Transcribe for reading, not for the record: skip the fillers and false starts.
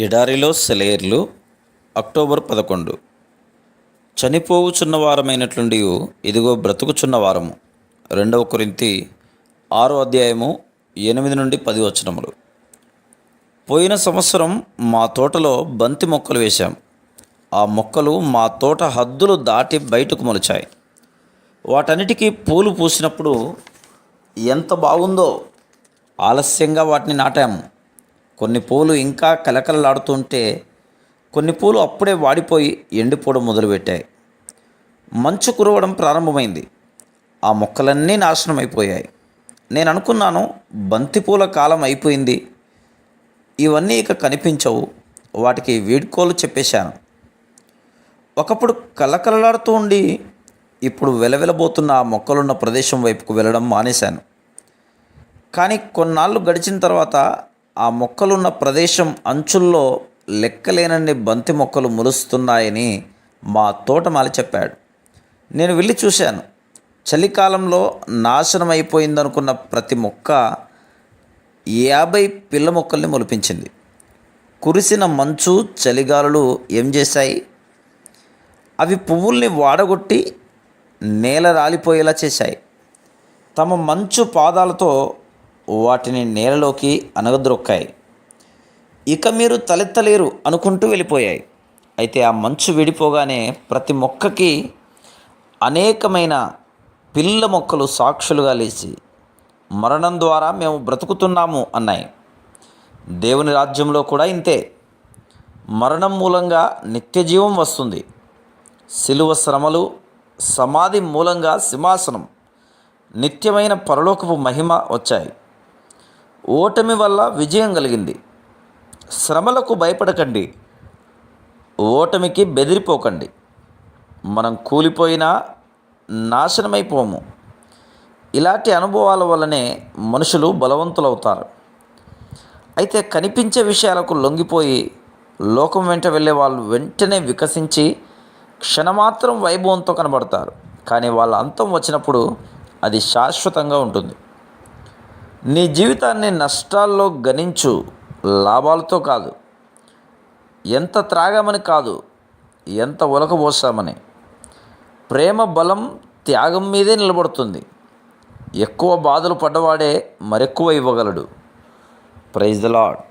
ఎడారిలో సెలయేర్లు అక్టోబర్ 11. చనిపోవుచున్న వారమైనట్లుండి ఇదిగో బ్రతుకుచున్న వారము. 2 కొరింథీ 6:8-10 పోయిన సంవత్సరం మా తోటలో బంతి మొక్కలు వేశాం. ఆ మొక్కలు మా తోట హద్దులు దాటి బయటకు మొలిచాయి. వాటన్నిటికీ పూలు పూసినప్పుడు ఎంత బాగుందో. ఆలస్యంగా వాటిని నాటాము. కొన్ని పూలు ఇంకా కలకలలాడుతుంటే కొన్ని పూలు అప్పుడే వాడిపోయి ఎండిపోవడం మొదలుపెట్టాయి. మంచు కురవడం ప్రారంభమైంది. ఆ మొక్కలన్నీ నాశనం అయిపోయాయి. నేను అనుకున్నాను, బంతిపూల కాలం అయిపోయింది, ఇవన్నీ ఇక కనిపించవు, వాటికి వీడ్కోలు చెప్పేశాను. ఒకప్పుడు కలకలలాడుతూ ఉండి ఇప్పుడు వెలవెలబోతున్న ఆ మొక్కలున్న ప్రదేశం వైపుకు వెళ్ళడం మానేశాను. కానీ కొన్నాళ్ళు గడిచిన తర్వాత ఆ మొక్కలున్న ప్రదేశం అంచుల్లో లెక్కలేనన్ని బంతి మొక్కలు మొలుస్తున్నాయని మా తోటమాలి చెప్పాడు. నేను వెళ్ళి చూశాను. చలికాలంలో నాశనం అయిపోయిందనుకున్న ప్రతి మొక్క 50 పిల్ల మొక్కల్ని మొలిపించింది. కురిసిన మంచు, చలిగాలులు ఏం చేశాయి? అవి పువ్వుల్ని వాడగొట్టి నేల రాలిపోయేలా చేశాయి. తమ మంచు పాదాలతో వాటిని నేలలోకి అనగద్రొక్కాయి. ఇక మీరు తలెత్తలేరు అనుకుంటూ వెళ్ళిపోయాయి. అయితే ఆ మంచు విడిపోగానే ప్రతి మొక్కకి అనేకమైన పిల్ల మొక్కలు సాక్షులుగా లేచి మరణం ద్వారా మేము బ్రతుకుతున్నాము అన్నాయి. దేవుని రాజ్యంలో కూడా ఇంతే. మరణం మూలంగా నిత్యజీవం వస్తుంది. శిలువ శ్రమలు, సమాధి మూలంగా సింహాసనం, నిత్యమైన పరలోకపు మహిమ వచ్చాయి. ఓటమి వల్ల విజయం కలిగింది. శ్రమలకు భయపడకండి, ఓటమికి బెదిరిపోకండి. మనం కూలిపోయినా నాశనమైపోము. ఇలాంటి అనుభవాల వల్లనే మనుషులు బలవంతులవుతారు. అయితే కనిపించే విషయాలకు లొంగిపోయి లోకం వెంట వెళ్ళే వాళ్ళు వెంటనే వికసించి క్షణమాత్రం వైభవంతో కనబడతారు. కానీ వాళ్ళ అంతం వచ్చినప్పుడు అది శాశ్వతంగా ఉంటుంది. నీ జీవితాన్ని నష్టాల్లో గణించు, లాభాలతో కాదు. ఎంత త్రాగామని కాదు, ఎంత ఒలకబోసామని. ప్రేమ బలం త్యాగం మీదే నిలబడుతుంది. ఎక్కువ బాధలు పడ్డవాడే మరెక్కువ ఇవ్వగలడు. Praise the lord.